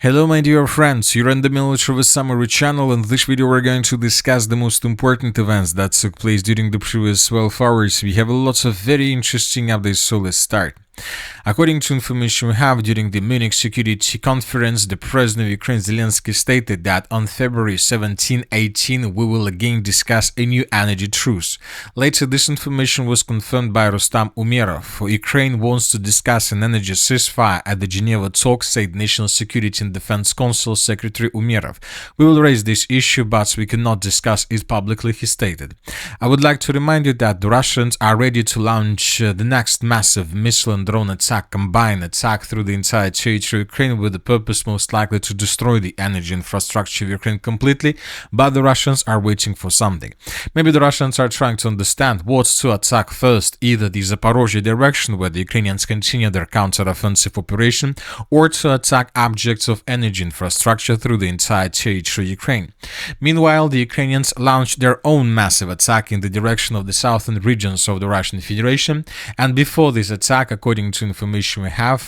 Hello my dear friends, you're in the Military Summary channel. In this video we're going to discuss the most important events that took place during the previous 12 hours. We have lots of very interesting updates, so let's start. According to information we have, during the Munich Security Conference, the President of Ukraine Zelensky stated that on February 17-18 we will again discuss a new energy truce. Later, this information was confirmed by Rustam Umerov. Ukraine wants to discuss an energy ceasefire at the Geneva talks, said National Security and Defense Council Secretary Umerov. We will raise this issue, but we cannot discuss it publicly, he stated. I would like to remind you that the Russians are ready to launch the next massive missile and drone attack, combined attack through the entire territory of Ukraine, with the purpose most likely to destroy the energy infrastructure of Ukraine completely, but the Russians are waiting for something. Maybe the Russians are trying to understand what to attack first, either the Zaporizhzhia direction, where the Ukrainians continue their counter-offensive operation, or to attack objects of energy infrastructure through the entire territory of Ukraine. Meanwhile, the Ukrainians launched their own massive attack in the direction of the southern regions of the Russian Federation, and before this attack, according to information we have,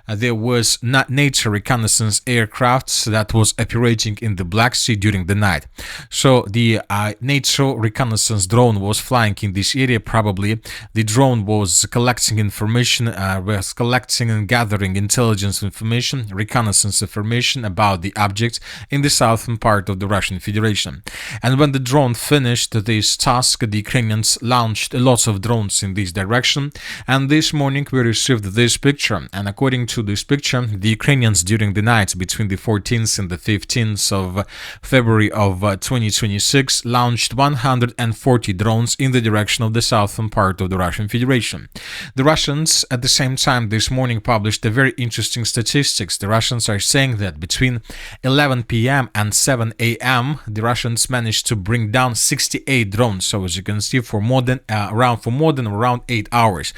there was NATO reconnaissance aircraft that was operating in the Black Sea during the night. So the NATO reconnaissance drone was flying in this area. Probably the drone was collecting information, was collecting and gathering intelligence information, reconnaissance information about the objects in the southern part of the Russian Federation. And when the drone finished this task, the Ukrainians launched lots of drones in this direction, and this morning we received this picture. And according to this picture, the Ukrainians during the night between the 14th and the 15th of February of 2026 launched 140 drones in the direction of the southern part of the Russian Federation. The Russians at the same time this morning published a very interesting statistics. The Russians are saying that between 11 p.m. and 7 a.m. the Russians managed to bring down 68 drones. So as you can see, for more than around 8 hours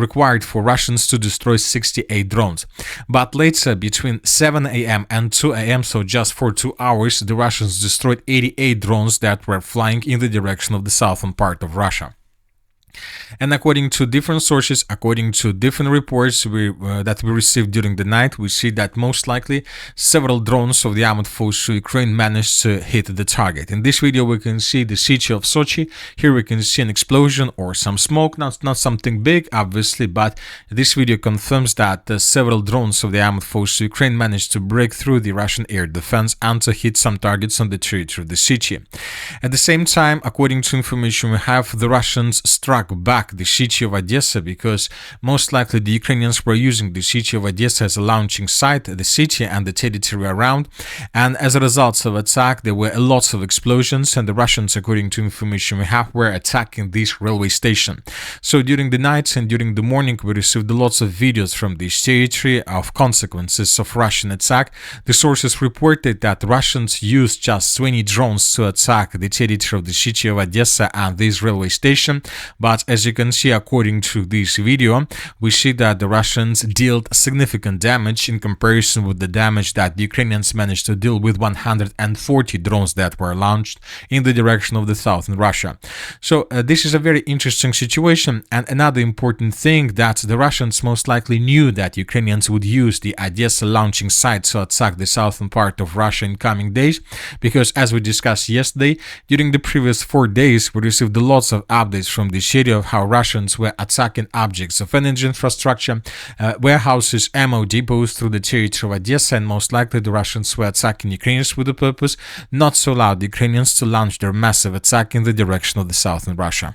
required for Russians to destroy 68 drones. But later, between 7 a.m. and 2 a.m., so just for 2 hours, the Russians destroyed 88 drones that were flying in the direction of the southern part of Russia. And according to different sources, according to different reports that we received during the night, we see that most likely several drones of the armed forces of Ukraine managed to hit the target. In this video, we can see the city of Sochi. Here we can see an explosion or some smoke, not something big, obviously, but this video confirms that several drones of the armed forces of Ukraine managed to break through the Russian air defense and to hit some targets on the territory of the city. At the same time, according to information we have, the Russians struck back the city of Odessa, because most likely the Ukrainians were using the city of Odessa as a launching site, the city and the territory around, and as a result of attack there were lots of explosions, and the Russians, according to information we have, were attacking this railway station. So during the night and during the morning we received lots of videos from this territory of consequences of Russian attack. The sources reported that Russians used just 20 drones to attack the territory of the city of Odessa and this railway station, but as you can see, according to this video, we see that the Russians dealt significant damage in comparison with the damage that the Ukrainians managed to deal with 140 drones that were launched in the direction of the southern Russia. So this is a very interesting situation. And another important thing, that the Russians most likely knew that Ukrainians would use the Odessa launching site to attack the southern part of Russia in coming days, because as we discussed yesterday, during the previous 4 days we received lots of updates from the city of how Russians were attacking objects of energy infrastructure, warehouses, ammo depots through the territory of Odessa, and most likely the Russians were attacking Ukrainians with the purpose not to allow the Ukrainians to launch their massive attack in the direction of the southern Russia.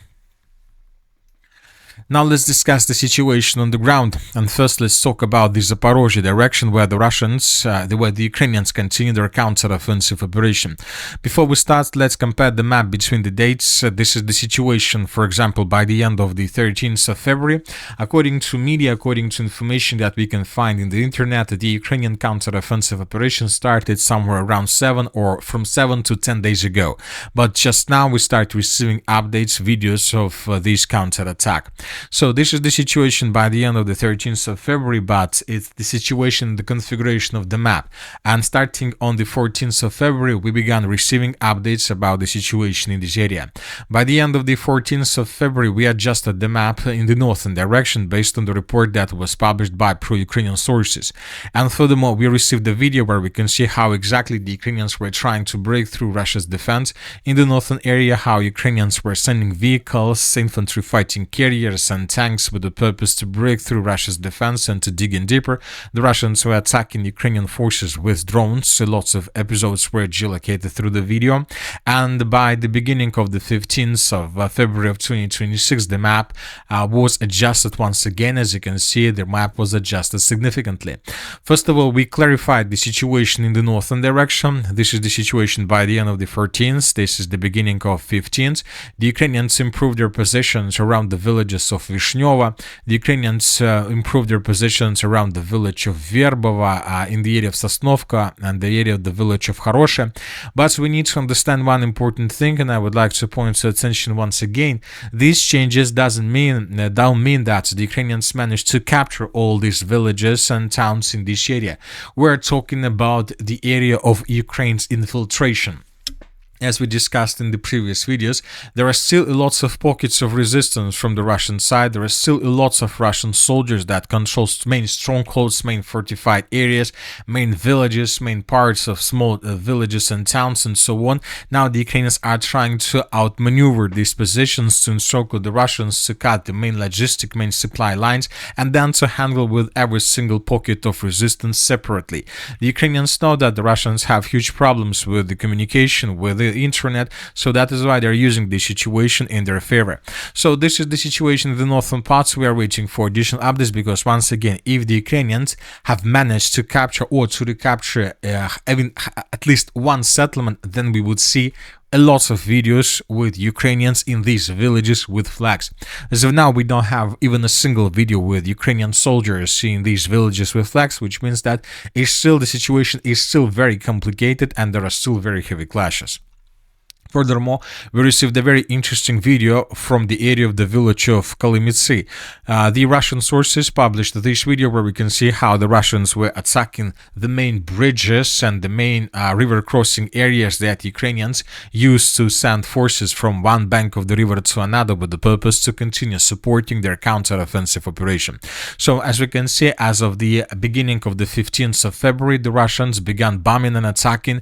Now let's discuss the situation on the ground, and first let's talk about the Zaporizhzhia direction, where the Ukrainians continue their counter-offensive operation. Before we start, let's compare the map between the dates. This is the situation, for example, by the end of the 13th of February. According to media, according to information that we can find in the internet, the Ukrainian counter-offensive operation started somewhere around 7 to 10 days ago. But just now we start receiving updates, videos of this counter-attack. So this is the situation by the end of the 13th of February, but it's the situation, the configuration of the map. And starting on the 14th of February, we began receiving updates about the situation in this area. By the end of the 14th of February, we adjusted the map in the northern direction based on the report that was published by pro-Ukrainian sources. And furthermore, we received a video where we can see how exactly the Ukrainians were trying to break through Russia's defense in the northern area, how Ukrainians were sending vehicles, infantry fighting carriers and tanks with the purpose to break through Russia's defense and to dig in deeper. The Russians were attacking Ukrainian forces with drones. Lots of episodes were geolocated through the video. And by the beginning of the 15th of February of 2026, the map was adjusted once again. As you can see, the map was adjusted significantly. First of all, we clarified the situation in the northern direction. This is the situation by the end of the 14th. This is the beginning of 15th. The Ukrainians improved their positions around the villages of Vishnova. The Ukrainians improved their positions around the village of Verbova, in the area of Sosnovka and the area of the village of Хороше. But we need to understand one important thing, and I would like to point to attention once again. These changes don't mean that the Ukrainians managed to capture all these villages and towns in this area. We're talking about the area of Ukraine's infiltration. As we discussed in the previous videos, there are still lots of pockets of resistance from the Russian side. There are still lots of Russian soldiers that control main strongholds, main fortified areas, main villages, main parts of small villages and towns, and so on. Now the Ukrainians are trying to outmaneuver these positions to encircle the Russians, to cut the main logistic, main supply lines, and then to handle with every single pocket of resistance separately. The Ukrainians know that the Russians have huge problems with the communication, with the internet, so that is why they're using this situation in their favor. So this is the situation in the northern parts. We are waiting for additional updates because, once again, if the Ukrainians have managed to capture or to recapture even at least one settlement, then we would see a lot of videos with Ukrainians in these villages with flags. As of now, we don't have even a single video with Ukrainian soldiers in these villages with flags, which means that the situation is still very complicated and there are still very heavy clashes. Furthermore, we received a very interesting video from the area of the village of Kalimitsy. The Russian sources published this video where we can see how the Russians were attacking the main bridges and the main river crossing areas that Ukrainians used to send forces from one bank of the river to another with the purpose to continue supporting their counter-offensive operation. So, as we can see, as of the beginning of the 15th of February, the Russians began bombing and attacking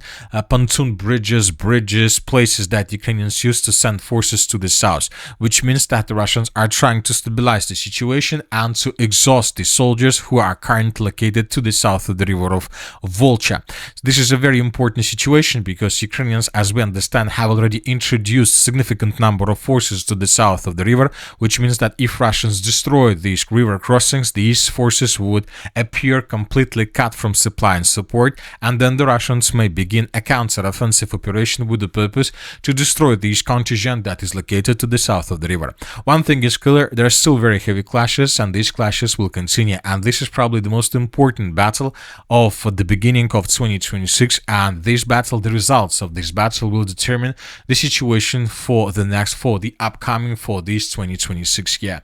pontoon bridges, places that Ukrainians used to send forces to the south, which means that the Russians are trying to stabilize the situation and to exhaust the soldiers who are currently located to the south of the river of Volcha. This is a very important situation because Ukrainians, as we understand, have already introduced a significant number of forces to the south of the river, which means that if Russians destroy these river crossings, these forces would appear completely cut from supply and support, and then the Russians may begin a counter-offensive operation with the purpose to destroy this contingent that is located to the south of the river. One thing is clear, there are still very heavy clashes, and these clashes will continue, and this is probably the most important battle of the beginning of 2026, and the results of this battle will determine the situation for the upcoming 2026 year.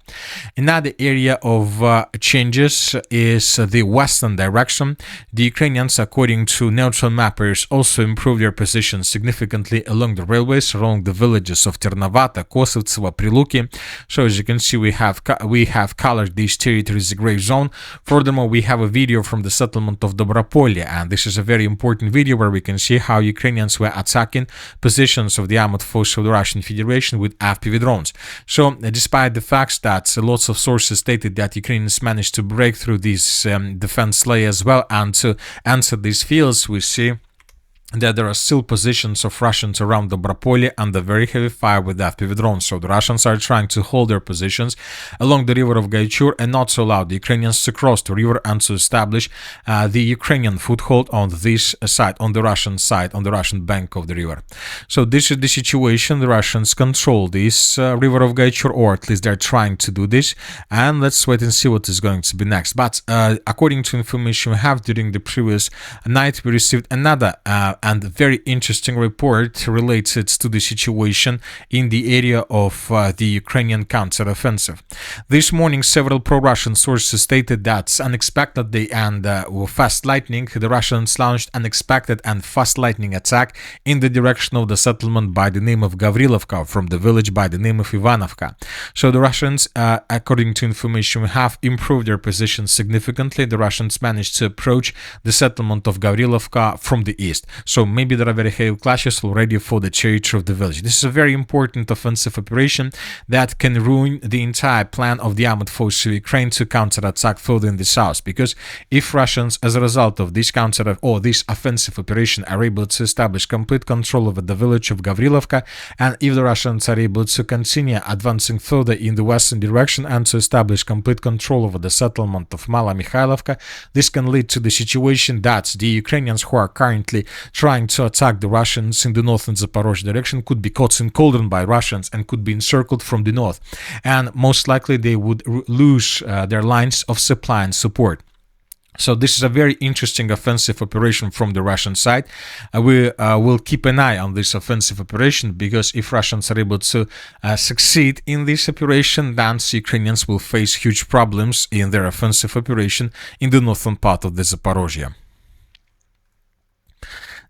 Another area of changes is the western direction. The Ukrainians, according to neutral mappers, also improved their position significantly along the railways, along the villages of Ternovata, Kosovtsevo, Priluki. So as you can see, we have colored these territories a gray zone. Furthermore, we have a video from the settlement of Dobropolye, and this is a very important video where we can see how Ukrainians were attacking positions of the armored force of the Russian Federation with FPV drones. So despite the fact that lots of sources stated that Ukrainians managed to break through these defense layers well and to enter these fields, we see that there are still positions of Russians around Dobropolye under very heavy fire with FPV drones. So the Russians are trying to hold their positions along the river of Gaichur and not to allow the Ukrainians to cross the river and to establish the Ukrainian foothold on this side, on the Russian side, on the Russian bank of the river. So this is the situation. The Russians control this river of Gaichur, or at least they're trying to do this, and let's wait and see what is going to be next. But according to information we have, during the previous night we received another and a very interesting report related to the situation in the area of the Ukrainian counteroffensive. This morning, several pro-Russian sources stated that unexpectedly and with fast lightning, the Russians launched unexpected and fast lightning attack in the direction of the settlement by the name of Gavrilovka from the village by the name of Ivanovka. So the Russians, according to information we have, improved their position significantly. The Russians managed to approach the settlement of Gavrilovka from the east. So maybe there are very heavy clashes already for the territory of the village. This is a very important offensive operation that can ruin the entire plan of the armed forces of Ukraine to counterattack further in the south. Because if Russians, as a result of this this offensive operation, are able to establish complete control over the village of Gavrilovka, and if the Russians are able to continue advancing further in the western direction and to establish complete control over the settlement of Mala Mikhailovka, this can lead to the situation that the Ukrainians who are currently trying to attack the Russians in the northern Zaporizhzhia direction could be caught in cauldron by Russians and could be encircled from the north, and most likely they would lose their lines of supply and support. So this is a very interesting offensive operation from the Russian side. We will keep an eye on this offensive operation, because if Russians are able to succeed in this operation, then the Ukrainians will face huge problems in their offensive operation in the northern part of the Zaporizhzhia.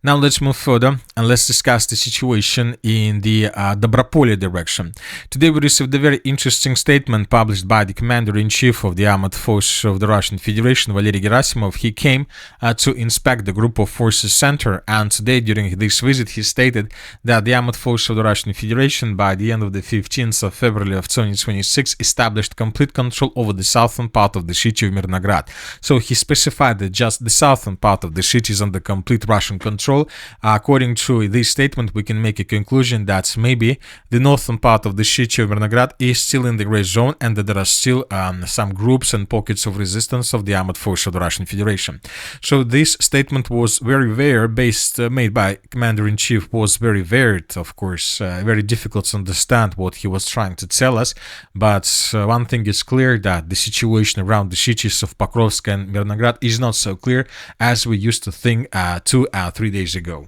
Now let's move further and let's discuss the situation in the Dobropolye direction. Today we received a very interesting statement published by the Commander-in-Chief of the Armed Forces of the Russian Federation, Valery Gerasimov. He came to inspect the Group of Forces Center, and today during this visit he stated that the Armed Forces of the Russian Federation by the end of the 15th of February of 2026 established complete control over the southern part of the city of Mirnograd. So he specified that just the southern part of the city is under complete Russian control. According to this statement, we can make a conclusion that maybe the northern part of the city of Mirnograd is still in the gray zone, and that there are still some groups and pockets of resistance of the armed forces of the Russian Federation. So this statement was very varied, made by Commander-in-Chief, was very varied, of course, very difficult to understand what he was trying to tell us, but one thing is clear, that the situation around the cities of Pokrovsk and Mirnograd is not so clear as we used to think 2 or 3 days ago.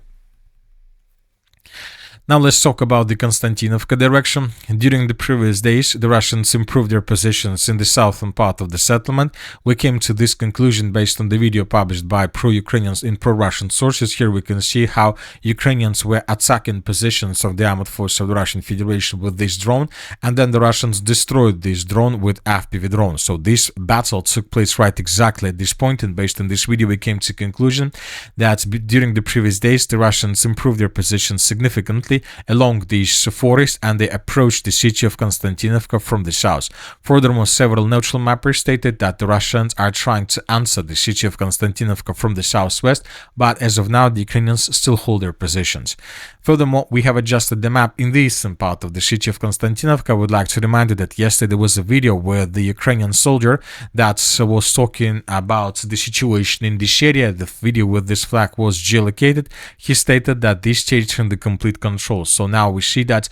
Now let's talk about the Constantinople direction. During the previous days, the Russians improved their positions in the southern part of the settlement. We came to this conclusion based on the video published by pro-Ukrainians and pro-Russian sources. Here we can see how Ukrainians were attacking positions of the armed forces of the Russian Federation with this drone, and then the Russians destroyed this drone with FPV drone. So this battle took place right exactly at this point, and based on this video we came to conclusion that during the previous days the Russians improved their positions significantly along this forest, and they approached the city of Constantinople from the south. Furthermore, several neutral mappers stated that the Russians are trying to answer the city of Constantinople from the southwest, but as of now the Ukrainians still hold their positions. Furthermore, we have adjusted the map in the eastern part of the city of Constantinople. I would like to remind you that yesterday there was a video where the Ukrainian soldier that was talking about the situation in this area. The video with this flag was geolocated. He stated that this territory under complete control. So now we see that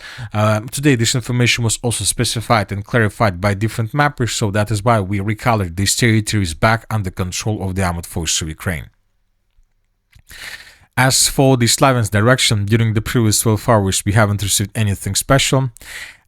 today this information was also specified and clarified by different mappers, so that is why we recolored these territories back under control of the armed forces of Ukraine. As for the Slaviansk direction, during the previous 12 hours we haven't received anything special.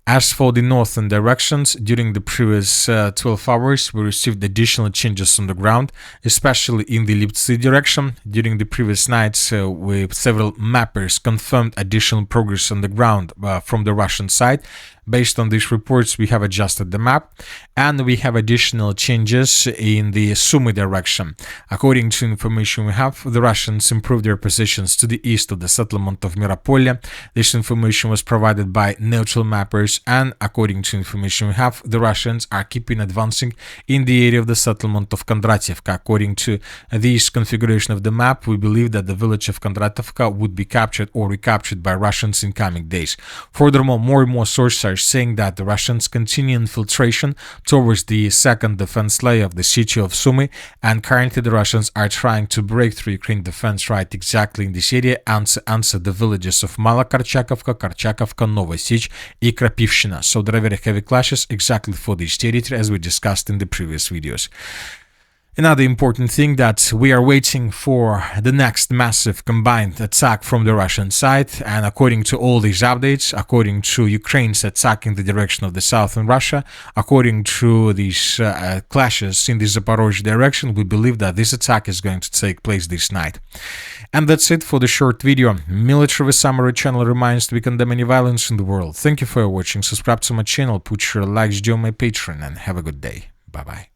As for the northern directions, during the previous 12 hours, we received additional changes on the ground, especially in the Liptsy direction. During the previous nights, several mappers confirmed additional progress on the ground from the Russian side. Based on these reports, we have adjusted the map, and we have additional changes in the Sumy direction. According to information we have, the Russians improved their positions to the east of the settlement of Miropolye. This information was provided by neutral mappers, and according to information we have, the Russians are keeping advancing in the area of the settlement of Kondratyevka. According to this configuration of the map, we believe that the village of Kondratyevka would be captured or recaptured by Russians in coming days. Furthermore, more and more sources are saying that the Russians continue infiltration towards the second defense layer of the city of Sumy, and currently the Russians are trying to break through Ukraine defense right exactly in this area and to answer the villages of Mala Karchakovka, Karchakovka, Nova Sich and Krapivshina. So there are very heavy clashes exactly for this territory, as we discussed in the previous videos. Another important thing that we are waiting for the next massive combined attack from the Russian side, and according to all these updates, according to Ukraine's attack in the direction of the southern Russia, according to these clashes in the Zaporizhzhia direction, we believe that this attack is going to take place this night. And that's it for the short video. Military Summary channel reminds we condemn any violence in the world. Thank you for watching, subscribe to my channel, put your likes, join my Patreon, and have a good day. Bye bye.